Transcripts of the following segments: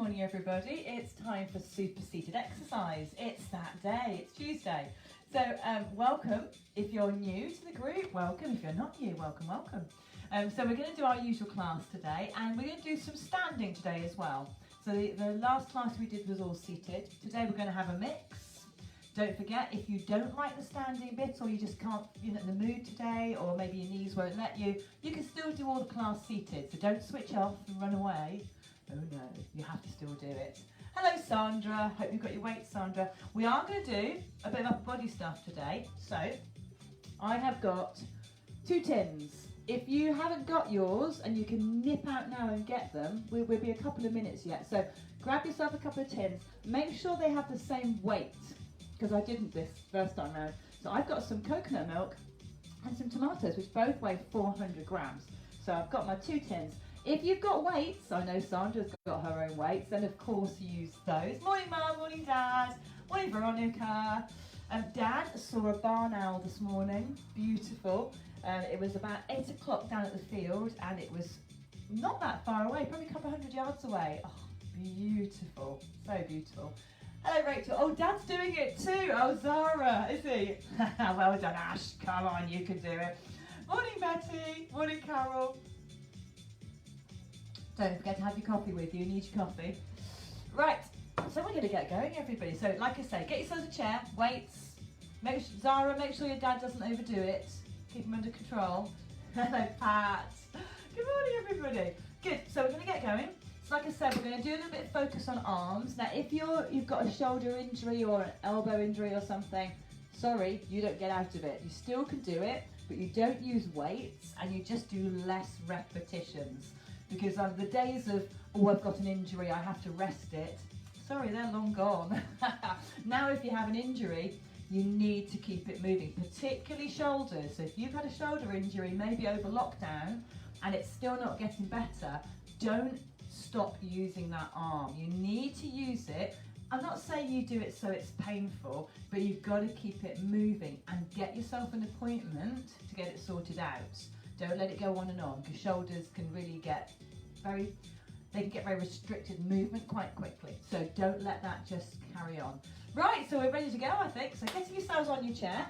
morning everybody. It's time for super seated exercise. It's that day, it's Tuesday. So welcome if you're new to the group, welcome. If you're not new, welcome. So we're going to do our usual class today, and we're going to do some standing today as well. So the last class we did was all seated. Today we're going to have a mix. Don't forget, if you don't like the standing bit, or you just can't, you're not in the mood today, or maybe your knees won't let you, you can still do all the class seated. So don't switch off and run away. Oh no, you have to still do it. Hello Sandra, hope you've got your weights, Sandra. We are going to do a bit of upper body stuff today. So I have got 2 tins. If you haven't got yours and you can nip out now and get them, we'll be a couple of minutes yet. So grab yourself a couple of tins. Make sure they have the same weight, because I didn't this first time round. So I've got some coconut milk and some tomatoes, which both weigh 400 grams. So I've got my 2 tins. If you've got weights, I know Sandra's got her own weights, then of course use those. Morning Mum, morning Dad, morning Veronica. Dad saw a barn owl this morning, beautiful. It was about 8 o'clock down at the field, and it was not that far away, probably a couple of 100 yards away. Oh, beautiful, so beautiful. Hello Rachel. Oh, Dad's doing it too. Oh, Zara, is he? Well done Ash, come on, you can do it. Morning Betty, morning Carol. Don't forget to have your coffee with you. Need your coffee. Right, so we're going to get going, everybody. So, like I say, get yourselves a chair, weights. Zara, make sure your dad doesn't overdo it. Keep him under control. Hello, Pat. Good morning, everybody. Good. So we're going to get going. So, like I said, we're going to do a little bit of focus on arms. Now, if you've got a shoulder injury or an elbow injury or something, sorry, you don't get out of it. You still can do it, but you don't use weights, and you just do less repetitions. Because the days of, oh, I've got an injury, I have to rest it, sorry, they're long gone. Now if you have an injury, you need to keep it moving, particularly shoulders. So if you've had a shoulder injury, maybe over lockdown, and it's still not getting better, don't stop using that arm. You need to use it. I'm not saying you do it so it's painful, but you've got to keep it moving and get yourself an appointment to get it sorted out. Don't let it go on and on, because shoulders can really get very restricted movement quite quickly. So don't let that just carry on. Right, so we're ready to go, I think. So getting yourselves on your chair.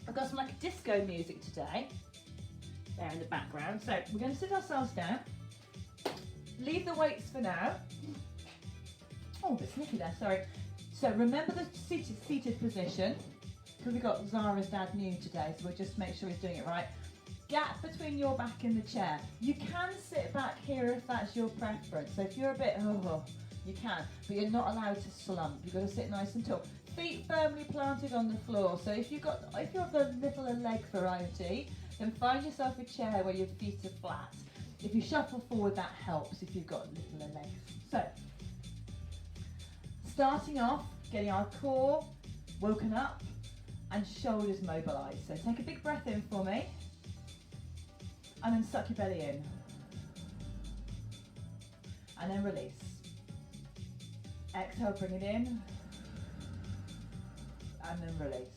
I've got some like disco music today there in the background. So we're going to sit ourselves down. Leave the weights for now. Oh, a bit sniffy there, sorry. So remember the seated position, because we've got Zara's dad new today, so we'll just make sure he's doing it right. Gap between your back and the chair. You can sit back here if that's your preference. So if you're a bit, you can, but you're not allowed to slump. You've got to sit nice and tall. Feet firmly planted on the floor. So if you're of the littler leg variety, then find yourself a chair where your feet are flat. If you shuffle forward, that helps if you've got littler legs. So, starting off, getting our core woken up and shoulders mobilized. So take a big breath in for me. And then suck your belly in. And then release. Exhale, bring it in. And then release.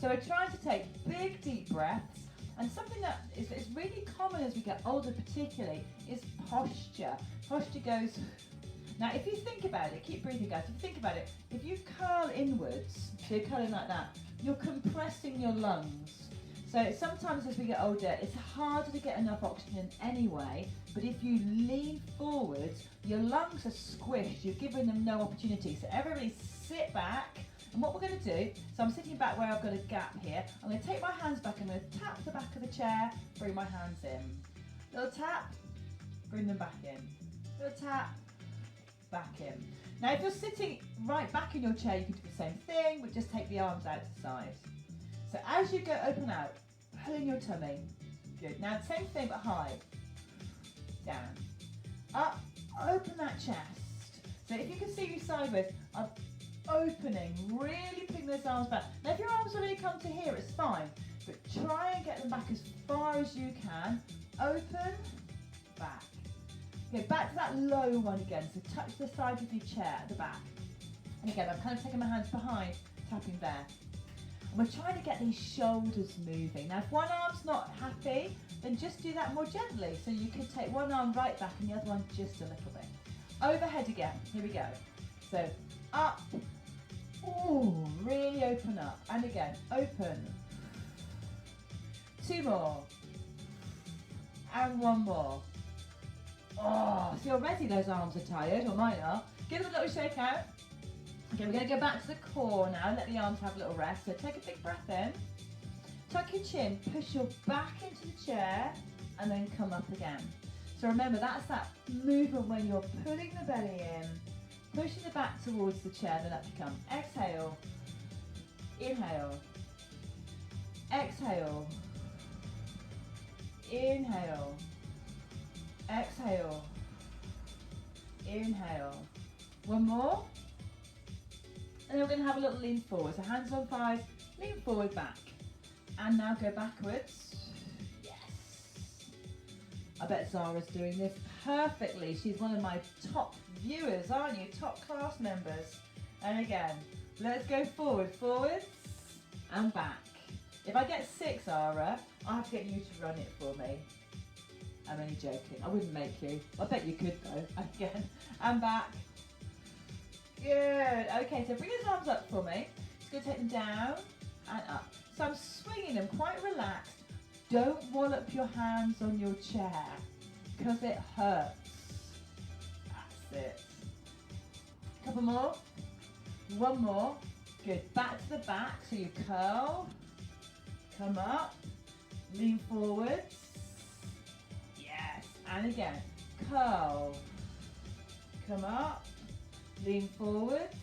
So we're trying to take big, deep breaths. And something that is really common as we get older particularly is posture. Posture goes, now if you think about it, keep breathing guys, if you think about it, if you curl inwards, so you're curling like that, you're compressing your lungs. So sometimes as we get older, it's harder to get enough oxygen anyway, but if you lean forward, your lungs are squished, you're giving them no opportunity. So everybody sit back, and what we're going to do, so I'm sitting back where I've got a gap here, I'm going to take my hands back, I'm going to tap the back of the chair, bring my hands in. Little tap, bring them back in. Little tap, back in. Now if you're sitting right back in your chair, you can do the same thing, but just take the arms out to the side. So as you go open out, pull in your tummy. Good. Now same thing but high. Down. Up, open that chest. So if you can see me sideways, I'm opening, really putting those arms back. Now if your arms already come to here, it's fine. But try and get them back as far as you can. Open, back. Okay, back to that low one again. So touch the side of your chair at the back. And again, I'm kind of taking my hands behind, tapping there. And we're trying to get these shoulders moving. Now, if one arm's not happy, then just do that more gently. So you could take one arm right back and the other one just a little bit. Overhead again. Here we go. So up. Ooh, really open up. And again, open. 2 more. And 1 more. Oh, so already those arms are tired, or mine are. Give them a little shake out. Okay, we're going to go back to the core now. Let the arms have a little rest. So take a big breath in. Tuck your chin. Push your back into the chair. And then come up again. So remember, that's that movement when you're pulling the belly in, pushing the back towards the chair, then up you come. Exhale. Inhale. Exhale. Inhale. Exhale. Inhale. 1 more. And then we're going to have a little lean forward. So hands on thighs, lean forward, back. And now go backwards. Yes. I bet Zara's doing this perfectly. She's one of my top viewers, aren't you? Top class members. And again, let's go forward, forwards and back. If I get 6, Zara, I'll have to get you to run it for me. I'm only joking. I wouldn't make you. I bet you could though. Again, and back. Good. Okay, so bring those arms up for me. Just going to take them down and up. So I'm swinging them quite relaxed. Don't wallop your hands on your chair because it hurts. That's it. A couple more. 1 more. Good. Back to the back. So you curl. Come up. Lean forwards. Yes. And again. Curl. Come up. Lean forwards.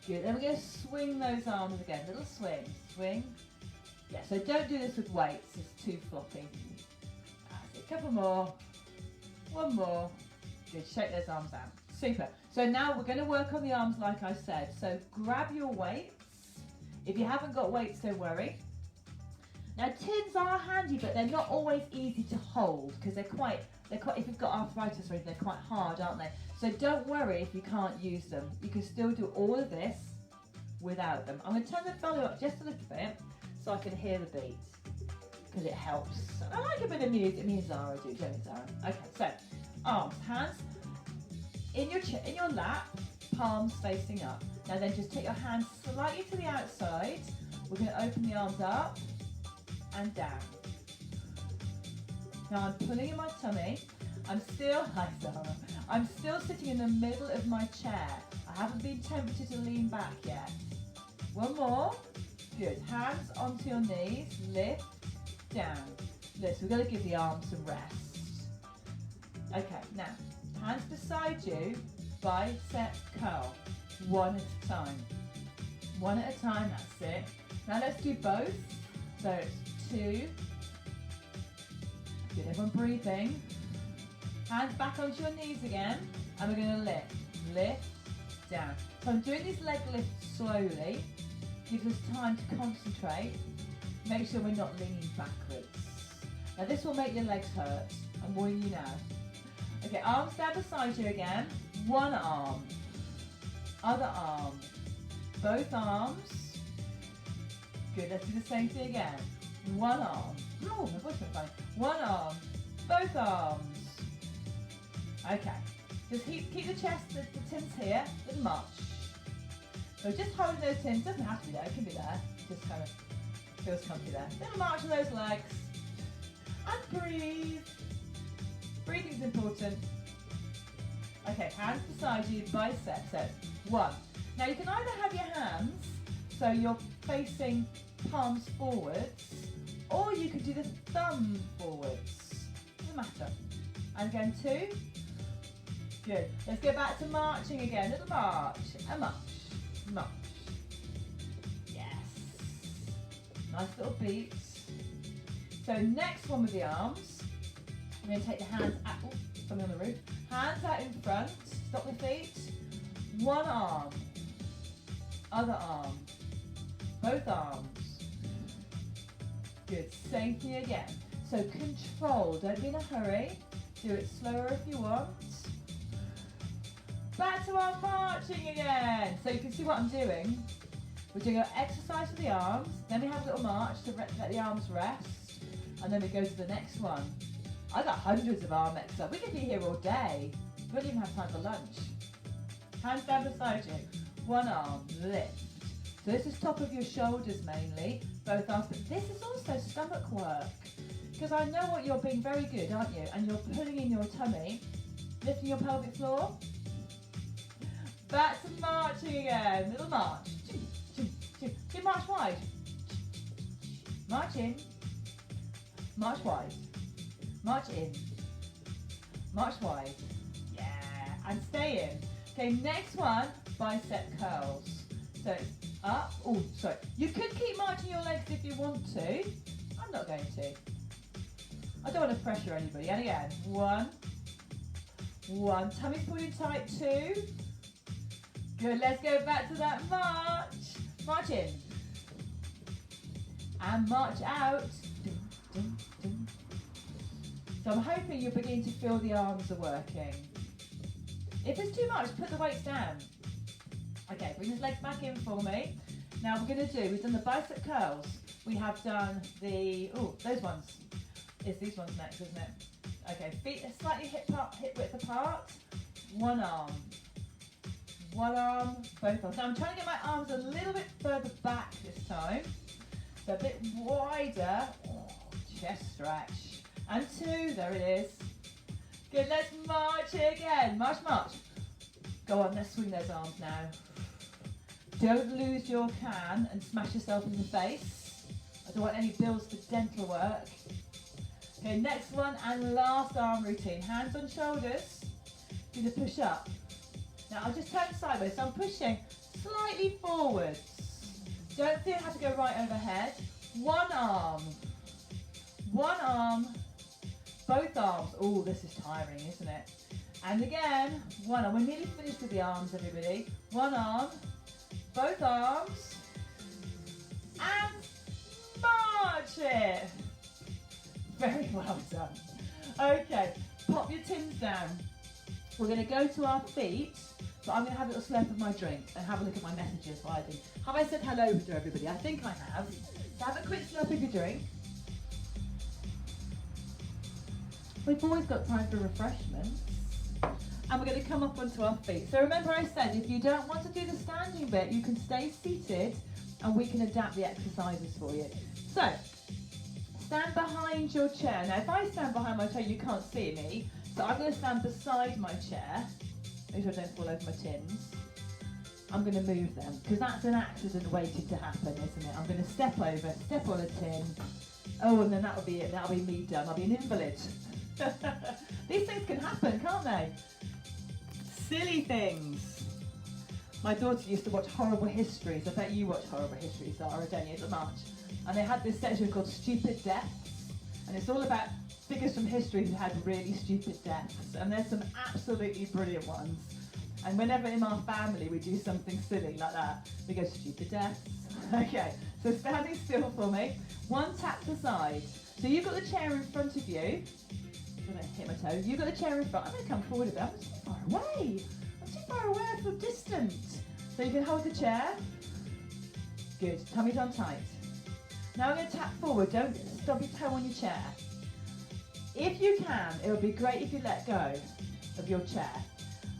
Good. Then we're going to swing those arms again. Little swing. Swing. Yeah, so don't do this with weights. It's too floppy. That's it. A couple more. 1 more. Good. Shake those arms out. Super. So now we're going to work on the arms like I said. So grab your weights. If you haven't got weights, don't worry. Now tins are handy, but they're not always easy to hold because they're quite, if you've got arthritis or anything, they're quite hard, aren't they? So don't worry if you can't use them. You can still do all of this without them. I'm going to turn the volume up just a little bit so I can hear the beat because it helps. I like a bit of music. Me and Zara do, don't you, Zara? Okay, so arms, hands in your lap, palms facing up. Now then just take your hands slightly to the outside. We're going to open the arms up and down. Now I'm pulling in my tummy. I'm still sitting in the middle of my chair. I haven't been tempted to lean back yet. 1 more. Good. Hands onto your knees. Lift, down. Lift. So we've got to give the arms some rest. Okay, now, hands beside you, bicep curl. 1 at a time. 1 at a time, that's it. Now let's do both. So it's 2. Good, everyone breathing. Hands back onto your knees again. And we're going to lift, lift, down. So I'm doing these leg lifts slowly. Gives us time to concentrate. Make sure we're not leaning backwards. Now this will make your legs hurt. I'm warning you now. Okay, arms down beside you again. 1 arm. Other arm. Both arms. Good, let's do the same thing again. 1 arm. Oh, my voice went funny. 1 arm. Both arms. Okay. Just keep the chest, the tins here. Little march. So just holding those tins. Doesn't have to be there. It can be there. Just kind of feels comfy there. Little march with those legs. And breathe. Breathing's important. Okay, hands beside you, biceps. So 1. Now you can either have your hands so you're facing palms forwards, or you could do the thumb forwards. Doesn't matter. And again 2. Good. Let's go back to marching again. Little march. And march. March. Yes. Nice little beats. So next one with the arms. I'm going to take the hands out. Oh, something on the roof. Hands out in front. Stop the feet. 1 arm. Other arm. Both arms. Good. Same thing again. So control. Don't be in a hurry. Do it slower if you want. Back to our marching again. So you can see what I'm doing. We're doing our exercise for the arms. Then we have a little march to let the arms rest. And then we go to the next one. I got hundreds of arm exercises. We could be here all day. Wouldn't even have time for lunch. Hands down beside you. One arm, lift. So this is top of your shoulders mainly, both arms, but this is also stomach work. Because I know what you're being very good, aren't you? And you're pulling in your tummy, lifting your pelvic floor. Back to marching again. Little march. Do march wide. March in. March wide. March in. March wide. Yeah. And stay in. Okay, next one, bicep curls. So it's up. Oh, sorry. You could keep marching your legs if you want to. I'm not going to. I don't want to pressure anybody. And again, one. Tummy's pulled in tight, 2. Good, let's go back to that march. March in. And march out. So I'm hoping you're beginning to feel the arms are working. If it's too much, put the weights down. Okay, bring his legs back in for me. Now we're going to do, we've done the bicep curls. We have done the, those ones. It's these ones next, isn't it? Okay, feet are slightly hip width apart. One arm, both arms. Now I'm trying to get my arms a little bit further back this time. So a bit wider. Chest stretch. And 2, there it is. Good, let's march again. March, march. Go on, let's swing those arms now. Don't lose your can and smash yourself in the face. I don't want any bills for dental work. Okay, next one and last arm routine. Hands on shoulders. Do the push up. Now I'll just turn sideways, so I'm pushing slightly forwards. Don't feel you have to go right overhead. One arm, both arms. Oh, this is tiring, isn't it? And again, one arm. We're nearly finished with the arms, everybody. One arm, both arms, and march it. Very well done. Okay, pop your tins down. We're going to go to our feet, but I'm going to have a little slurp of my drink and have a look at my messages while I do. Have I said hello to everybody? I think I have. So have a quick slurp of your drink. We've always got time for refreshments. And we're going to come up onto our feet. So remember I said, if you don't want to do the standing bit, you can stay seated and we can adapt the exercises for you. So, stand behind your chair. Now, if I stand behind my chair, you can't see me. So I'm going to stand beside my chair. Make sure I don't fall over my tins. I'm going to move them, because that's an accident waiting to happen, isn't it? I'm going to step over, step on a tin. Oh, and then that'll be it. That'll be me done. I'll be an invalid. These things can happen, can't they? Silly things. My daughter used to watch Horrible Histories. I bet you watch Horrible Histories, Zara, don't you, at March? And they had this section called Stupid Deaths. And it's all about figures from history who had really stupid deaths. And there's some absolutely brilliant ones. And whenever in our family we do something silly like that, we go stupid deaths. Okay, so standing still for me. One tap to the side. So you've got the chair in front of you. I'm going to hit my toe. You've got the chair in front. I'm going to come forward a bit. I'm too far away. I'm too far away. I feel distant. So you can hold the chair. Good. Tummy's on tight. Now I'm going to tap forward. Don't stop your toe on your chair. If you can, it would be great if you let go of your chair.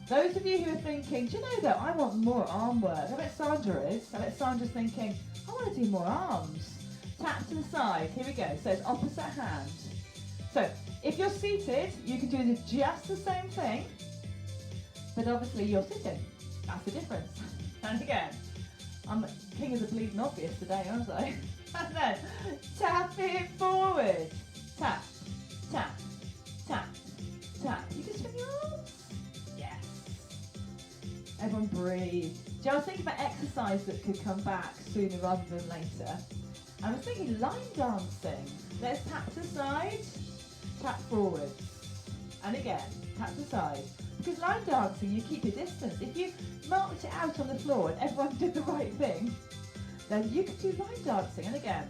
Those of you who are thinking, do you know though, I want more arm work. I bet Sandra is. I bet Sandra's thinking, I want to do more arms. Tap to the side. Here we go. So it's opposite hand. So if you're seated, you can do just the same thing, but obviously you're sitting. That's the difference. And again, I'm king of the bleeding obvious today, aren't I? And then tap it forward. Tap, tap, tap, tap. You can swing your arms. Yes. Everyone breathe. I was thinking about exercise that could come back sooner rather than later. I was thinking line dancing. Let's tap to the side, tap forward. And again, tap to the side. Because line dancing, you keep your distance. If you marked it out on the floor and everyone did the right thing, then you could do line dancing. And again.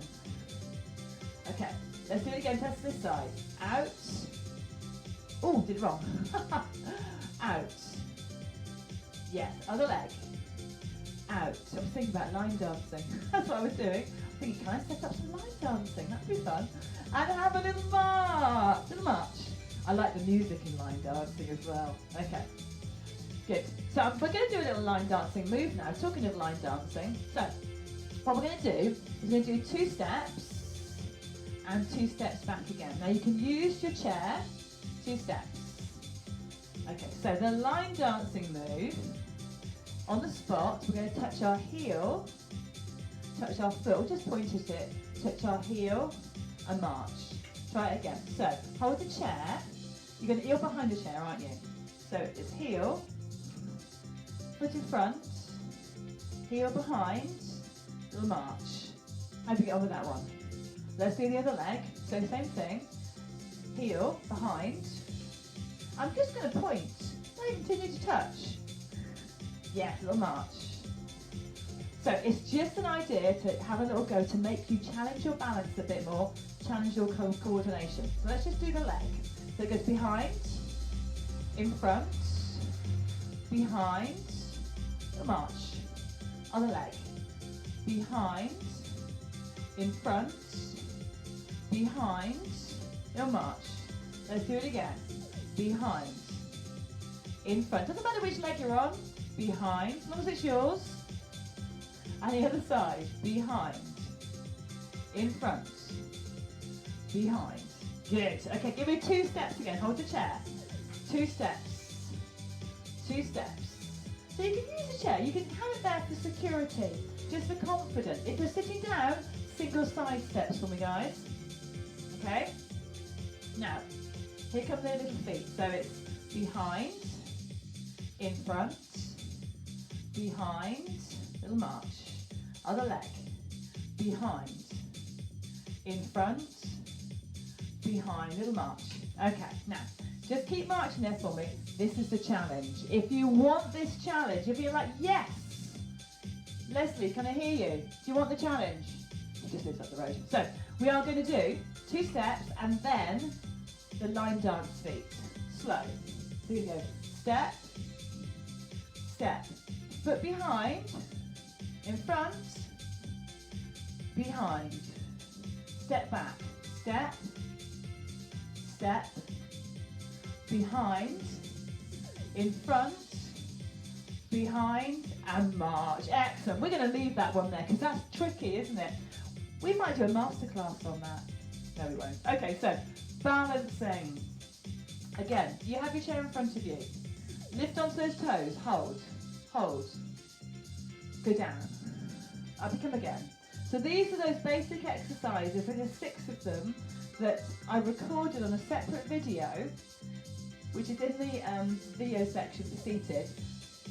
Okay, let's do it again. Test this side. Out. Oh, did it wrong. Out. Yes, other leg. Out. I was thinking about line dancing. That's what I was doing. I think, can I set up some line dancing? That'd be fun. And have a little march. Little march. I like the music in line dancing as well. Okay, good. So we're going to do a little line dancing move now. Talking of line dancing, so what we're going to do is we're going to do 2 steps and 2 steps back again. Now you can use your chair, 2 steps. Okay, so the line dancing move, on the spot, we're going to touch our heel, touch our foot, just point at it, touch our heel and march. Try it again. So hold the chair, you're behind the chair, aren't you? So it's heel, foot in front, heel behind, little march. How do you get on with that one? Let's do the other leg. So same thing, heel behind. I'm just going to point, not even continue to touch. Yes, little march. So it's just an idea to have a little go to make you challenge your balance a bit more, challenge your coordination. So let's just do the leg. So it goes behind, in front, behind, little march. Other leg. Behind, in front, behind, little march. Let's do it again. Behind, in front. Doesn't matter which leg you're on. Behind, as long as it's yours. And the other side. Behind, in front, behind. Good. Okay, give me 2 steps again. Hold the chair. 2 steps. 2 steps. So you can use the chair. You can have it there for security, just for confidence. If you're sitting down, single side steps for me, guys. Okay? Now, here come the little feet. So it's behind, in front, behind, little march. Other leg. Behind, in front, behind, little march. Okay, now, just keep marching there for me. This is the challenge. If you want this challenge, if you're like, yes, Leslie, can I hear you? Do you want the challenge? She just lives up the road. So, we are going to do 2 steps and then the line dance feet. Slow. So you go step, step, foot behind, in front, behind, step back, step, step, behind, in front, behind, and march. Excellent. We're going to leave that one there because that's tricky, isn't it? We might do a masterclass on that. No, we won't. Okay, so balancing. Again, you have your chair in front of you. Lift onto those toes. Hold. Hold. Go down. Up you come again. So these are those basic exercises. There's 6 of them that I recorded on a separate video, which is in the video section for seated,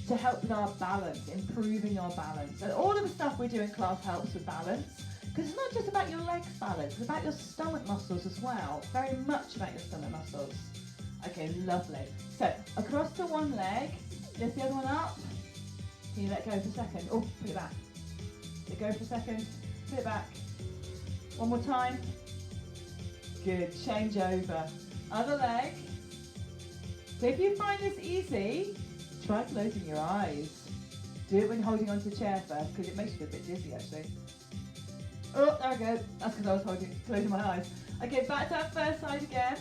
to help with our balance, improving our balance. And all of the stuff we do in class helps with balance, because it's not just about your legs balance, it's about your stomach muscles as well. Very much about your stomach muscles. Okay, lovely. So, across to one leg, lift the other one up. Can you let go for a second? Oh, put it back. Let go for a second. Put it back. One more time. Good, change over. Other leg. So if you find this easy, try closing your eyes. Do it when holding onto the chair first, because it makes you a bit dizzy actually. Oh, there we go. That's because I was closing my eyes. Okay, back to that first side again.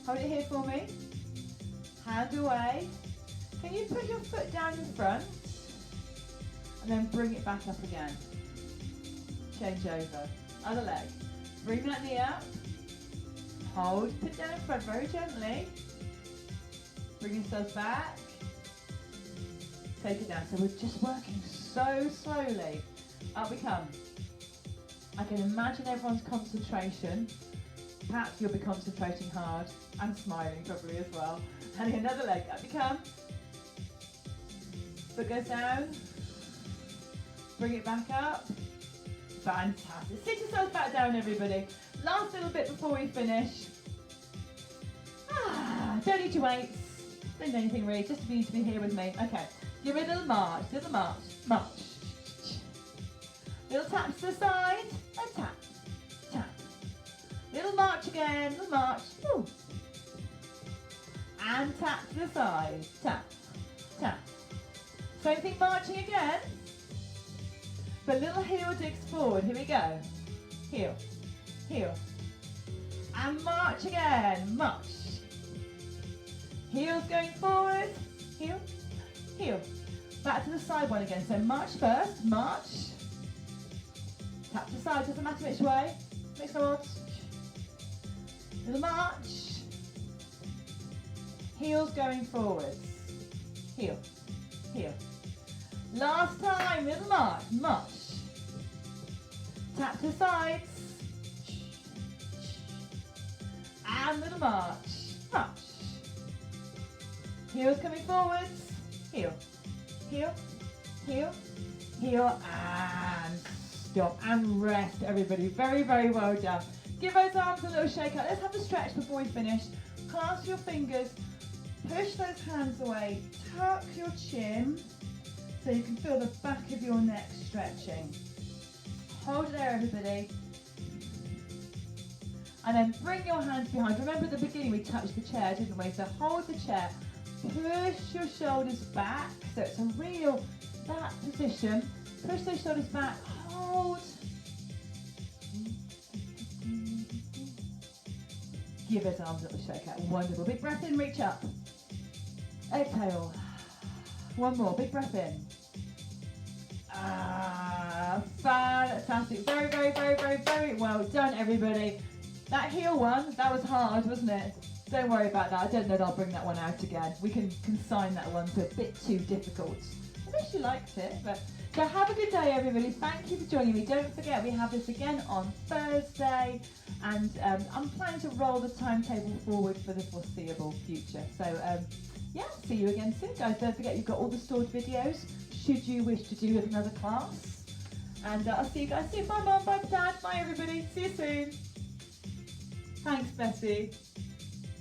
Hold it here for me. Hand away. Can you put your foot down in front? And then bring it back up again. Change over. Other leg. Bring that knee up. Hold. Put it down in front very gently. Bring yourself back. Take it down. So we're just working so slowly. Up we come. I can imagine everyone's concentration. Perhaps you'll be concentrating hard and smiling probably as well. And another leg. Up you come. Foot goes down. Bring it back up. Fantastic. Sit yourselves back down, everybody. Last little bit before we finish. Don't need your weights. Don't do anything really, just for you to be here with me. Okay. Give it a little march. Little march. March. Little tap to the side. And tap. Tap. Little march again. Little march. Woo. And tap to the side. Tap. Tap. Same thing, marching again. But little heel digs forward. Here we go. Heel. Heel. And march again. March. Heels going forward. Heel, heel. Back to the side one again. So march first, march. Tap to side, doesn't matter which way. Makes no odds. Little march. Heels going forwards. Heel, heel. Last time, little march, march. Tap to sides. And little march, march. Heels coming forwards. Heel, heel, heel, heel, and stop. And rest, everybody. Very, very well done. Give those arms a little shake out. Let's have a stretch before we finish. Clasp your fingers. Push those hands away. Tuck your chin so you can feel the back of your neck stretching. Hold it there, everybody. And then bring your hands behind. Remember at the beginning we touched the chair, didn't we? So hold the chair. Push your shoulders back. So it's a real back position. Push those shoulders back. Hold. Give those arms a little shake out. Wonderful. Big breath in, reach up. Exhale. One more. Big breath in. Fantastic. Very, very, very, very, very well done, everybody. That heel one, that was hard, wasn't it? Don't worry about that. I don't know that I'll bring that one out again. We can consign that one to a bit too difficult. Unless you liked it. But so have a good day, everybody. Thank you for joining me. Don't forget, we have this again on Thursday. And I'm planning to roll the timetable forward for the foreseeable future. So, yeah, see you again soon, guys. Don't forget, you've got all the stored videos, should you wish to do another class. And I'll see you guys soon. Bye, Mum. Bye, Dad. Bye, everybody. See you soon. Thanks, Bessie.